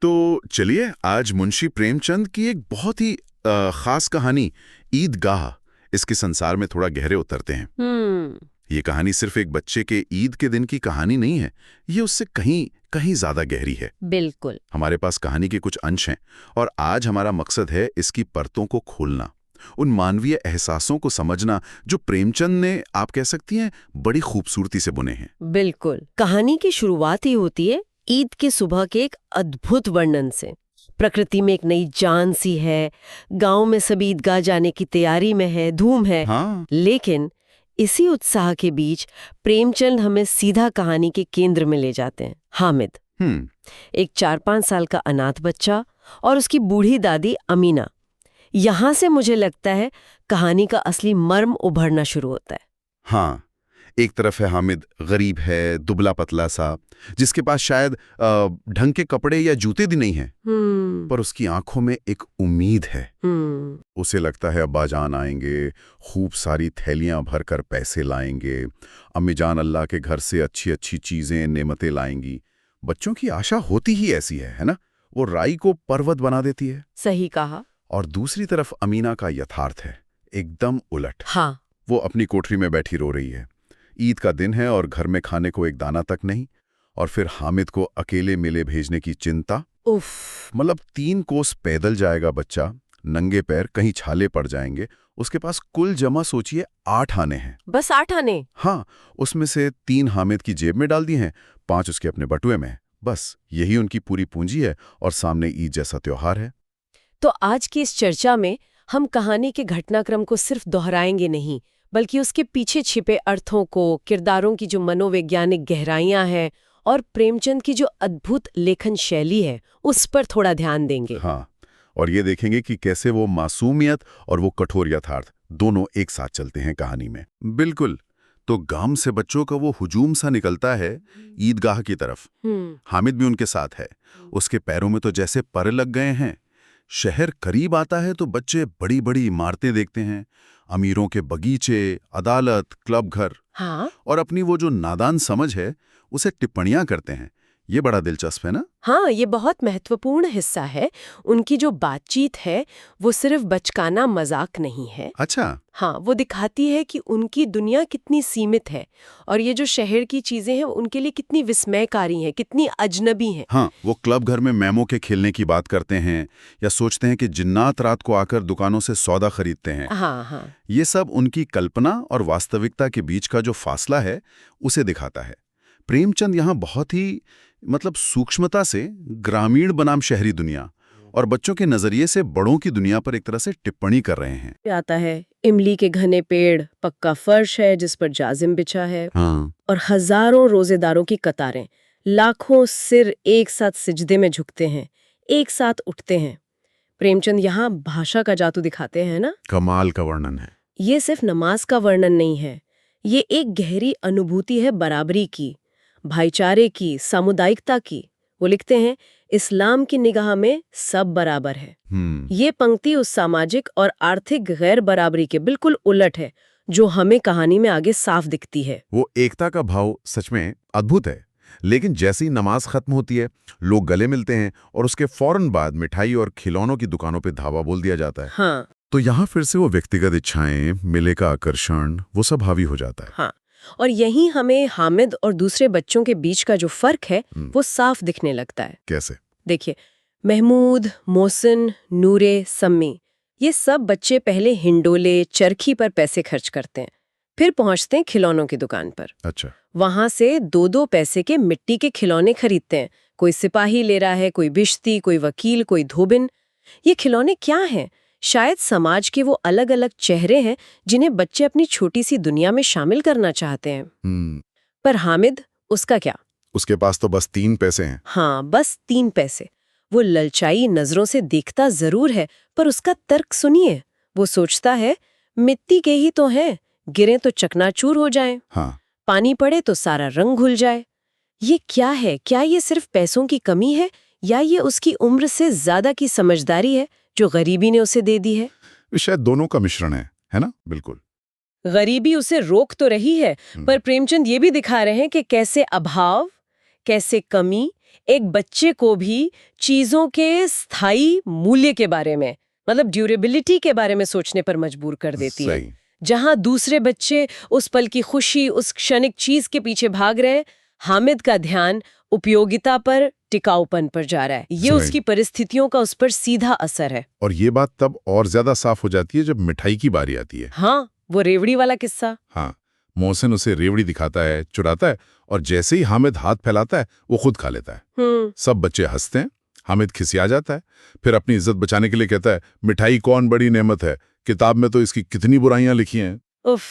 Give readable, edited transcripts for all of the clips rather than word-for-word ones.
तो चलिए आज मुंशी प्रेमचंद की एक बहुत ही खास कहानी ईदगाह, इसके संसार में थोड़ा गहरे उतरते हैं। ये कहानी सिर्फ एक बच्चे के ईद के दिन की कहानी नहीं है, ये उससे कहीं कहीं ज्यादा गहरी है। बिल्कुल। हमारे पास कहानी के कुछ अंश हैं और आज हमारा मकसद है इसकी परतों को खोलना, उन मानवीय एहसासों को समझना जो प्रेमचंद ने, आप कह सकती हैं, बड़ी खूबसूरती से बुने हैं। बिल्कुल। कहानी की शुरुआत ही होती है ईद की सुबह के एक अद्भुत वर्णन से। प्रकृति में एक नई जान सी है, गांव में सभी ईदगाह जाने की तैयारी में है, धूम है। हाँ। लेकिन इसी उत्साह के बीच प्रेमचंद हमें सीधा कहानी के केंद्र में ले जाते हैं। हामिद, एक 4-5 साल का अनाथ बच्चा और उसकी बूढ़ी दादी अमीना। यहां से मुझे लगता है कहानी का असली मर्म उभरना शुरू होता है। हाँ, एक तरफ है हामिद, गरीब है, दुबला पतला सा, जिसके पास शायद ढंग के कपड़े या जूते भी नहीं हैं, पर उसकी आंखों में एक उम्मीद है। उसे लगता है अब्बाजान आएंगे, खूब सारी थैलियां भरकर पैसे लाएंगे, अम्मीजान अल्लाह के घर से अच्छी अच्छी चीजें, नेमतें लाएंगी। बच्चों की आशा होती ही ऐसी है ना? वो राई को पर्वत बना देती है। सही कहा। और दूसरी तरफ अमीना का यथार्थ है एकदम उलट। हाँ। वो अपनी कोठरी में बैठी रो रही है। ईद का दिन है और घर में खाने को एक दाना तक नहीं, और फिर हामिद को अकेले मेले भेजने की चिंता। उफ। मतलब 3 कोस पैदल जाएगा बच्चा, नंगे पैर, कहीं छाले पड़ जाएंगे। उसके पास कुल जमा सोचिए 8 आने हैं। बस 8 आने? हाँ, उसमें से 3 हामिद की जेब में डाल दिए हैं, 5 उसके अपने बटुए में। बस यही उनकी पूरी पूंजी है, और सामने ईद जैसा त्योहार है। तो आज की इस चर्चा में हम कहानी के घटनाक्रम को सिर्फ दोहराएंगे नहीं, बल्कि उसके पीछे छिपे अर्थों को, किरदारों की जो मनोवैज्ञानिक गहराइयां हैं और प्रेमचंद की जो अद्भुत लेखन शैली है, उस पर थोड़ा ध्यान देंगे। हाँ, और ये देखेंगे कि कैसे वो मासूमियत और वो कठोर यथार्थ दोनों एक साथ चलते हैं कहानी में। बिल्कुल। तो गांव से बच्चों का वो हुजूम सा निकलता है ईदगाह की तरफ। हामिद भी उनके साथ है। उसके पैरों में तो जैसे पर लग गए हैं। शहर करीब आता है तो बच्चे बड़ी बड़ी इमारतें देखते हैं, अमीरों के बगीचे, अदालत, क्लब घर। हाँ? और अपनी वो जो नादान समझ है उसे टिप्पणियां करते हैं। ये बड़ा दिलचस्प है ना? हाँ, ये बहुत महत्वपूर्ण हिस्सा है। उनकी जो बातचीत है वो सिर्फ बचकाना मजाक नहीं है। अच्छा। हाँ, वो दिखाती है कि उनकी दुनिया कितनी सीमित है और ये जो शहर की चीजें हैं उनके लिए कितनी विस्मयकारी हैं, कितनी अजनबी हैं। हाँ, वो क्लब घर में मैमो के खेलने की बात करते हैं या सोचते हैं कि जिन्नात रात को आकर दुकानों से सौदा खरीदते हैं। हाँ हाँ। ये सब उनकी कल्पना और वास्तविकता के बीच का जो फासला है उसे दिखाता है। प्रेमचंद यहाँ बहुत ही सूक्ष्मता से ग्रामीण बनाम शहरी दुनिया और बच्चों के नजरिए से बड़ों की दुनिया पर एक तरह से टिप्पणी कर रहे हैं। आता है इमली के घने पेड़, पक्का फर्श है जिस पर जाजिम बिछा है। हाँ। और हजारों रोजेदारों की कतारें, लाखों सिर एक साथ सिजदे में झुकते हैं, एक साथ उठते हैं। प्रेमचंद यहाँ भाषा का जादू दिखाते हैं ना? कमाल का वर्णन है। ये सिर्फ नमाज का वर्णन नहीं है, ये एक गहरी अनुभूति है बराबरी की, भाईचारे की, सामुदायिकता की। वो लिखते हैं, इस्लाम की निगाह में सब बराबर है। ये पंक्ति उस सामाजिक और आर्थिक गैर बराबरी के बिल्कुल उलट है जो हमें कहानी में आगे साफ दिखती है। वो एकता का भाव सच में अद्भुत है। लेकिन जैसे ही नमाज खत्म होती है, लोग गले मिलते हैं और उसके फौरन बाद मिठाई और खिलौनों की दुकानों पे धावा बोल दिया जाता है। हाँ। तो यहाँ फिर से वो व्यक्तिगत इच्छाएं, मेले का आकर्षण, वो सब हावी हो जाता है। हाँ, और यही हमें हामिद और दूसरे बच्चों के बीच का जो फर्क है वो साफ दिखने लगता है। कैसे? देखिए, महमूद, मोहसिन, नूरे, सम्मी, ये सब बच्चे पहले हिंडोले, चरखी पर पैसे खर्च करते हैं, फिर पहुंचते हैं खिलौनों की दुकान पर। अच्छा। वहां से 2-2 पैसे के मिट्टी के खिलौने खरीदते हैं। कोई सिपाही ले रहा है, कोई बिश्ती, कोई वकील, कोई धोबिन। ये खिलौने क्या हैं? शायद समाज के वो अलग अलग चेहरे हैं जिन्हें बच्चे अपनी छोटी सी दुनिया में शामिल करना चाहते हैं। पर हामिद, उसका क्या? उसके पास तो बस 3 पैसे हैं। हाँ, बस 3 पैसे। वो ललचाई नजरों से देखता जरूर है, पर उसका तर्क सुनिए। वो सोचता है, मिट्टी के ही तो हैं, गिरे तो चकनाचूर हो जाएं। हाँ। पानी पड़े तो सारा रंग घुल जाए। ये क्या है? क्या ये सिर्फ पैसों की कमी है या ये उसकी उम्र से ज्यादा की समझदारी है जो गरीबी ने उसे दे दी है? शायद दोनों का मिश्रण है ना? बिल्कुल। गरीबी उसे रोक तो रही है, पर प्रेमचंद ये भी दिखा रहे हैं कि कैसे अभाव, कैसे कमी एक बच्चे को भी चीजों के स्थायी मूल्य के बारे में, मतलब ड्यूरेबिलिटी के बारे में सोचने पर मजबूर कर देती है। जहां दूसरे बच्चे उस पल की खुशी, उस क्षणिक चीज के पीछे भाग रहे हैं, हामिद का ध्यान उपयोगिता पर, टिकाऊपन पर जा रहा है। ये उसकी परिस्थितियों का उस पर सीधा असर है। और ये बात तब और ज्यादा साफ हो जाती है जब मिठाई की बारी आती है। हाँ, वो रेवड़ी वाला किस्सा। हाँ, मोहसिन उसे रेवड़ी दिखाता है, चुराता है, और जैसे ही हामिद हाथ फैलाता है वो खुद खा लेता है। सब बच्चे हंसते हैं, हामिद खिसिया जाता है, फिर अपनी इज्जत बचाने के लिए कहता है, मिठाई कौन बड़ी नेमत है, किताब में तो इसकी कितनी बुराइयां लिखी हैं। उफ,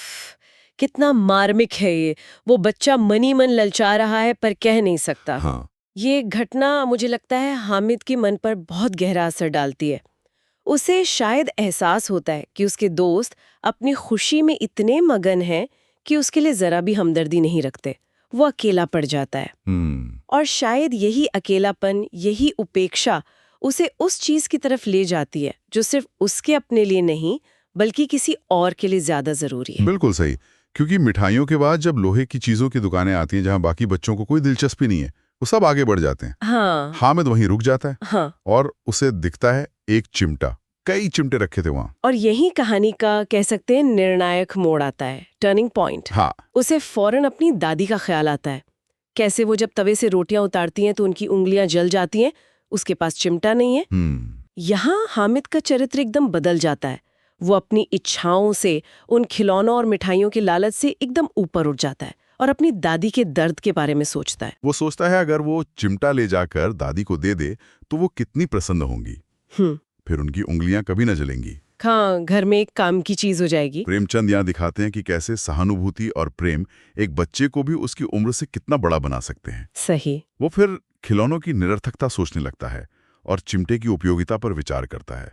कितना मार्मिक है ये। वो बच्चा मनी मन ललचा रहा है पर कह नहीं सकता। हाँ। ये घटना मुझे लगता है हामिद के मन पर बहुत गहरा असर डालती है। उसे शायद एहसास होता है कि उसके दोस्त अपनी खुशी में इतने मगन हैं कि उसके लिए जरा भी हमदर्दी नहीं रखते। वो अकेला पड़ जाता है। और शायद यही अकेलापन, यही उपेक्षा उसे उस चीज की तरफ ले जाती है जो सिर्फ उसके अपने लिए नहीं बल्कि किसी और के लिए ज्यादा जरूरी है। बिल्कुल सही, क्योंकि मिठाइयों के बाद जब लोहे की चीजों की दुकानें आती हैं जहां बाकी बच्चों को कोई दिलचस्पी नहीं है, वो सब आगे बढ़ जाते हैं। हाँ। हामिद वहीं रुक जाता है। हाँ। और उसे दिखता है एक चिमटा, कई चिमटे रखे थे वहां। और यही कहानी का कह सकते हैं निर्णायक मोड़ आता है, टर्निंग पॉइंट। हाँ। उसे फौरन अपनी दादी का ख्याल आता है। कैसे वो जब तवे से रोटियां उतारती हैं तो उनकी उंगलियां जल जाती हैं, उसके पास चिमटा नहीं है। यहाँ हामिद का चरित्र एकदम बदल जाता है। वो अपनी इच्छाओं से, उन खिलौनों और मिठाइयों के लालच से एकदम ऊपर उठ जाता है और अपनी दादी के दर्द के बारे में सोचता है। वो सोचता है अगर वो चिमटा ले जाकर दादी को दे दे तो वो कितनी प्रसन्न होंगी। फिर उनकी उंगलियां कभी न जलेंगी। हाँ, घर में एक काम की चीज हो जाएगी। प्रेमचंद यहाँ दिखाते हैं कि कैसे सहानुभूति और प्रेम एक बच्चे को भी उसकी उम्र से कितना बड़ा बना सकते हैं। सही। वो फिर खिलौनों की निरर्थकता सोचने लगता है और चिमटे की उपयोगिता पर विचार करता है।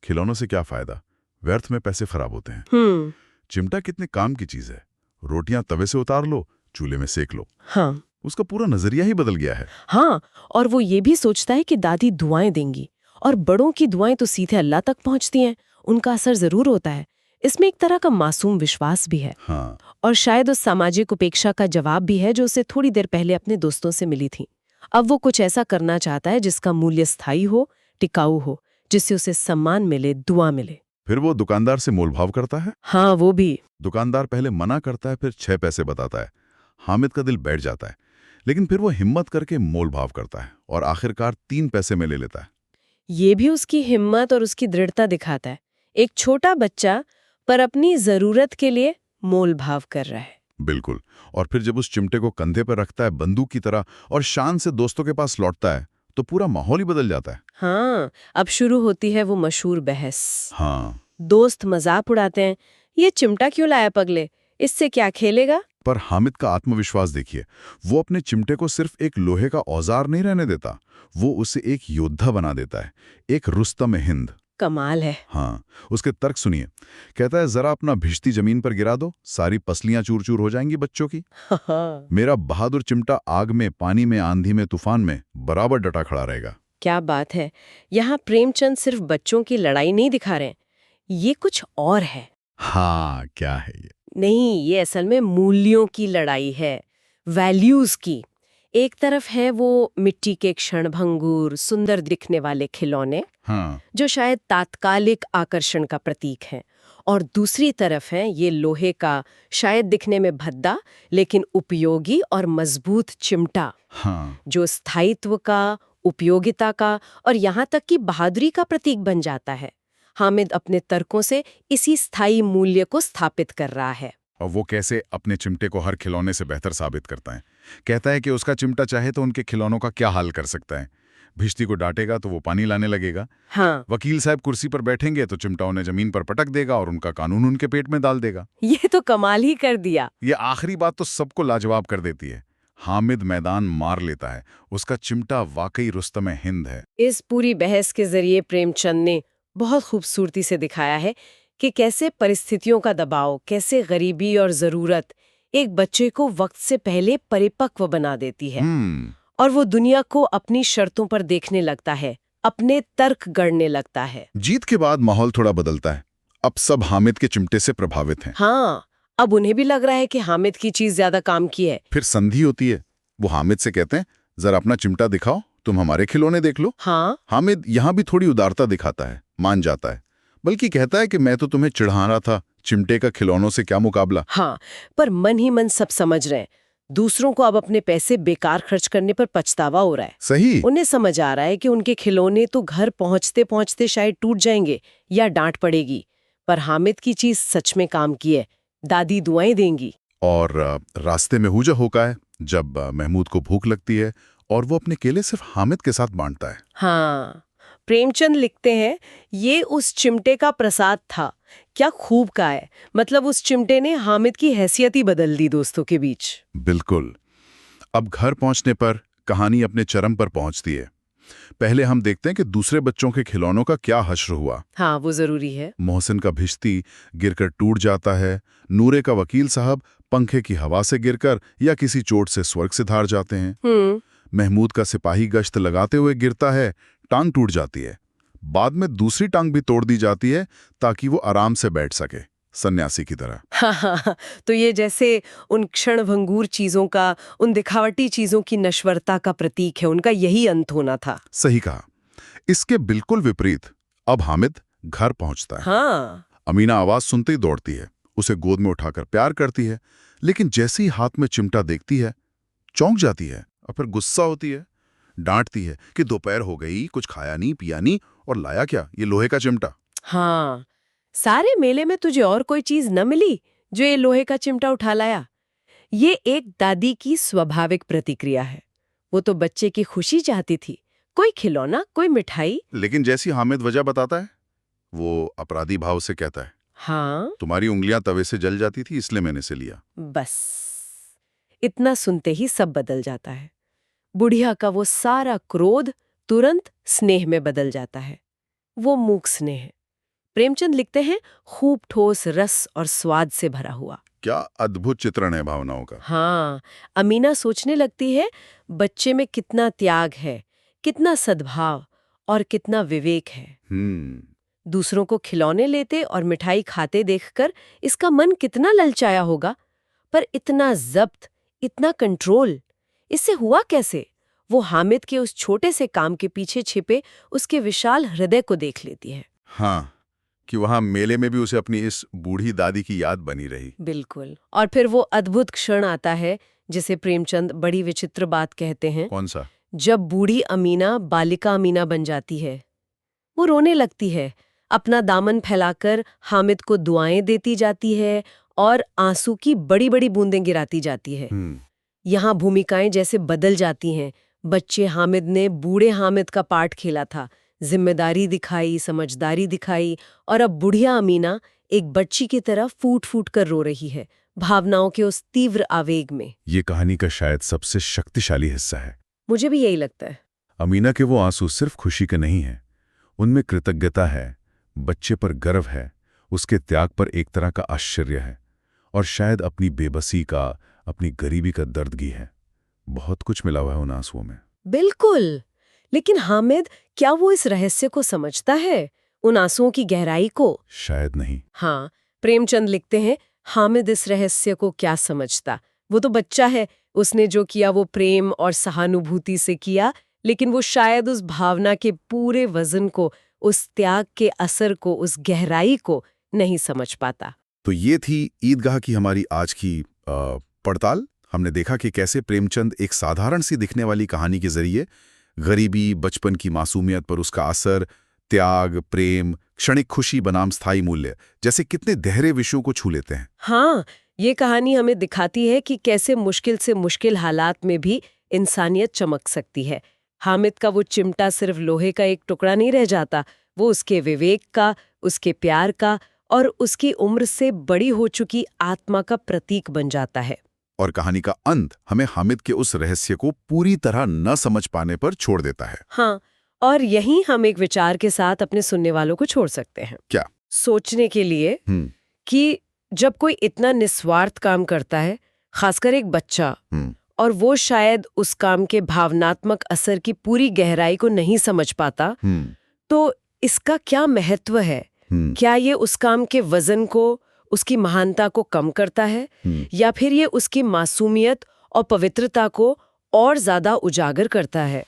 खिलौनों से क्या फायदा, व्यर्थ में पैसे खराब होते हैं। चिमटा कितने काम की चीज है, रोटियां तवे से उतार लो, चूल्हे में सेक लो। हाँ। उसका पूरा नजरिया ही बदल गया है। हाँ, और वो ये भी सोचता है कि दादी दुआएं देंगी, और बड़ों की दुआएं तो सीधे अल्लाह तक पहुंचती हैं, उनका असर जरूर होता है। इसमें एक तरह का मासूम विश्वास भी है। हाँ। और शायद उस सामाजिक उपेक्षा का जवाब भी है जो उसे थोड़ी देर पहले अपने दोस्तों से मिली थी। अब वो कुछ ऐसा करना चाहता है जिसका मूल्य स्थायी हो, टिकाऊ हो, जिससे उसे सम्मान मिले, दुआ मिले। फिर वो दुकानदार से मोलभाव करता है। हाँ, वो भी। दुकानदार पहले मना करता है, फिर 6 पैसे बताता है। हामिद का दिल बैठ जाता है, लेकिन फिर वो हिम्मत करके मोलभाव करता है और आखिरकार 3 पैसे में ले लेता है। ये भी उसकी हिम्मत और उसकी दृढ़ता दिखाता है। एक छोटा बच्चा पर अपनी जरूरत के लिए मोल भाव कर रहा है। बिल्कुल। और फिर जब उस चिमटे को कंधे पर रखता है बंदूक की तरह और शान से दोस्तों के पास लौटता है तो पूरा माहौल ही बदल जाता है। हाँ, अब शुरू होती है वो मशहूर बहस। हाँ। दोस्त मजाक उड़ाते हैं, ये चिमटा क्यों लाया पगले, इससे क्या खेलेगा। पर हामिद का आत्मविश्वास देखिए, वो अपने चिमटे को सिर्फ एक लोहे का औजार नहीं रहने देता, वो उसे एक योद्धा बना देता है, एक रुस्तम हिंद। कमाल है। हाँ, उसके तर्क सुनिए। कहता है जरा अपना भिश्ती जमीन पर गिरा दो, सारी पसलियां चूर चूर हो जाएंगी बच्चों की। मेरा बहादुर चिमटा आग में, पानी में, आंधी में, तूफान में बराबर डटा खड़ा रहेगा। क्या बात है। यहाँ प्रेमचंद सिर्फ बच्चों की लड़ाई नहीं दिखा रहे, ये कुछ और है। हाँ, क्या है ये? नहीं, ये असल में मूल्यों की लड़ाई है, वैल्यूज की। एक तरफ है वो मिट्टी के क्षणभंगुर सुंदर दिखने वाले खिलौने, हाँ। जो शायद तात्कालिक आकर्षण का प्रतीक हैं, और दूसरी तरफ है ये लोहे का, शायद दिखने में भद्दा लेकिन उपयोगी और मजबूत चिमटा। हाँ। जो स्थायित्व का, उपयोगिता का और यहाँ तक कि बहादुरी का प्रतीक बन जाता है। हामिद अपने तर्कों से इसी स्थायी मूल्य को स्थापित कर रहा है। और वो कैसे अपने चिमटे को हर खिलौने से बेहतर साबित करता है। कहता है कि उसका चिमटा चाहे तो उनके खिलौनों का क्या हाल कर सकता है। भिश्ती को डांटेगा तो वो पानी लाने लगेगा। हाँ। वकील साहब कुर्सी पर बैठेंगे तो चिमटा उन्हें जमीन पर पटक देगा और उनका कानून उनके पेट में डाल देगा। ये तो कमाल ही कर दिया। ये आखिरी बात तो सबको लाजवाब कर देती है। हामिद मैदान मार लेता है, उसका चिमटा वाकई रुस्तम हिंद है। इस पूरी बहस के जरिए प्रेमचंद ने बहुत खूबसूरती से दिखाया है कि कैसे परिस्थितियों का दबाव, कैसे गरीबी और जरूरत एक बच्चे को वक्त से पहले परिपक्व बना देती है और वो दुनिया को अपनी शर्तों पर देखने लगता है, अपने तर्क गढ़ने लगता है। जीत के बाद माहौल थोड़ा बदलता है। अब सब हामिद के चिमटे से प्रभावित हैं। हाँ, अब उन्हें भी लग रहा है कि हामिद की चीज ज्यादा काम की है। फिर संधि होती है। वो हामिद से कहते हैं, जरा अपना चिमटा दिखाओ, तुम हमारे खिलौने देख लो। हाँ, हामिद यहाँ भी थोड़ी उदारता दिखाता है, मान जाता है, बल्कि कहता है कि मैं तो तुम्हें चिढ़ा रहा था, चिमटे का खिलौनों से क्या मुकाबला। हाँ, पर मन ही मन सब समझ रहे हैं। दूसरों को अब अपने पैसे बेकार खर्च करने पर पछतावा हो रहा है। सही। उन्हें समझ आ रहा है कि उनके खिलौने तो घर पहुंचते पहुंचते शायद टूट जाएंगे या डांट पड़ेगी, पर हामिद की चीज सच में काम की है। दादी दुआएं देंगी। और रास्ते में हुजा होका है जब महमूद को भूख लगती है और वो अपने केले सिर्फ हामिद के साथ बांटता है। हाँ, प्रेमचंद लिखते हैं, ये उस चिमटे का प्रसाद था। क्या खूब कहा है, मतलब उस चिमटे ने हामिद की हैसियत ही बदल दी दोस्तों के बीच। बिल्कुल। अब घर पहुंचने पर कहानी अपने चरम पर पहुंचती है। पहले हम देखते हैं कि दूसरे बच्चों के खिलौनों का क्या हश्र हुआ। हाँ, वो जरूरी है। मोहसिन का भिश्ती गिरकर टूट जाता है, नूरे का वकील साहब पंखे की हवा से गिरकर या किसी चोट से स्वर्ग से धार जाते हैं। महमूद का सिपाही गश्त लगाते हुए गिरता है, टांग टूट जाती है। बाद में दूसरी टांग भी तोड़ दी जाती है ताकि वो आराम से बैठ सके, सन्यासी की तरह। हाँ, तो ये जैसे उन क्षणभंगुर चीजों का, उन दिखावटी चीजों की नश्वरता का प्रतीक है। उनका यही अंत होना था। सही कहा। इसके बिल्कुल विपरीत अब हामिद घर पहुंचता है। हाँ, अमीना आवाज सुनते ही दौड़ती है, उसे गोद में उठाकर प्यार करती है, लेकिन जैसे ही हाथ में चिमटा देखती है चौंक जाती है और फिर गुस्सा होती है, डांटती है कि दोपहर हो गई, कुछ खाया नहीं पिया नहीं, और लाया क्या, ये लोहे का चिमटा। हाँ, सारे मेले में तुझे और कोई चीज न मिली जो ये लोहे का चिमटा उठा लाया। ये एक दादी की स्वाभाविक प्रतिक्रिया है। वो तो बच्चे की खुशी चाहती थी, कोई खिलौना, कोई मिठाई। लेकिन जैसी हामिद वजह बताता है, वो अपराधी भाव से कहता है, हाँ, तुम्हारी उंगलियां तवे से जल जाती थी इसलिए मैंने से लिया। बस इतना सुनते ही सब बदल जाता है। बुढ़िया का वो सारा क्रोध तुरंत स्नेह में बदल जाता है। वो मूक स्नेह है। प्रेमचंद लिखते हैं, खूब ठोस रस और स्वाद से भरा हुआ। क्या अद्भुत चित्रण है भावनाओं का। हाँ, अमीना सोचने लगती है, बच्चे में कितना त्याग है, कितना सद्भाव और कितना विवेक है। दूसरों को खिलौने लेते और मिठाई खाते देखकर इसका मन कितना ललचाया होगा, पर इतना जब्त, इतना कंट्रोल, इससे हुआ कैसे? वो हामिद के उस छोटे से काम के पीछे छिपे उसके विशाल हृदय को देख लेती है। हाँ, कि वहां मेले में भी उसे अपनी इस बूढ़ी दादी की याद बनी रही। बिल्कुल। और फिर वो अद्भुत क्षण आता है जिसे प्रेमचंद बड़ी विचित्र बात कहते हैं। कौन सा? जब बूढ़ी अमीना बालिका अमीना बन जाती है। वो रोने लगती है, अपना दामन फैलाकर हामिद को दुआएं देती जाती है और आंसू की बड़ी बड़ी बूंदें गिराती जाती है। यहाँ भूमिकाएं जैसे बदल जाती हैं। बच्चे हामिद ने बूढ़े हामिद का पार्ट खेला था, जिम्मेदारी दिखाई, समझदारी दिखाई, और अब बुढ़िया अमीना एक बच्ची की तरह फूट फूट कर रो रही है, भावनाओं के उस तीव्र आवेग में। ये कहानी का शायद सबसे शक्तिशाली हिस्सा है। मुझे भी यही लगता है। अमीना के वो आंसू सिर्फ खुशी के नहीं हैं, उनमें कृतज्ञता है, बच्चे पर गर्व है, उसके त्याग पर एक तरह का आश्चर्य है, और शायद अपनी बेबसी का, अपनी गरीबी का दर्दगी है। बहुत कुछ मिला हुआ है उन आंसुओं में। बिल्कुल। लेकिन हामिद, क्या वो इस रहस्य को समझता है, उन आंसुओं की गहराई को? शायद नहीं। हाँ, प्रेमचंद लिखते हैं, हामिद इस रहस्य को क्या समझता? वो तो बच्चा है, उसने जो किया वो प्रेम और सहानुभूति से किया, लेकिन वो शायद उस भावना के पूरे वजन को, उस त्याग के असर को, उस गहराई को नहीं समझ पाता। तो ये थी ईदगाह की हमारी आज की पड़ताल। हमने देखा कि कैसे प्रेमचंद एक साधारण सी दिखने वाली कहानी के जरिए गरीबी, बचपन की मासूमियत पर उसका असर, त्याग, प्रेम, क्षणिक खुशी बनाम स्थायी मूल्य जैसे कितने गहरे विषयों को छू लेते हैं। हाँ, ये कहानी हमें दिखाती है कि कैसे मुश्किल से मुश्किल हालात में भी इंसानियत चमक सकती है। हामिद का वो चिमटा सिर्फ लोहे का एक टुकड़ा नहीं रह जाता, वो उसके विवेक का, उसके प्यार का और उसकी उम्र से बड़ी हो चुकी आत्मा का प्रतीक बन जाता है। और कहानी का अंत हमें हामिद के उस रहस्य को पूरी तरह न समझ पाने पर छोड़ देता है। हाँ, और यहीं हम एक विचार के साथ अपने सुनने वालों को छोड़ सकते हैं। क्या? सोचने के लिए कि जब कोई इतना निस्वार्थ काम करता है, खासकर एक बच्चा, और वो शायद उस काम के भावनात्मक असर की पूरी गहराई को नहीं समझ पाता, तो इसका क्या महत्व है? क्या ये उस काम के वजन को, उसकी महानता को कम करता है, या फिर ये उसकी मासूमियत और पवित्रता को और ज्यादा उजागर करता है।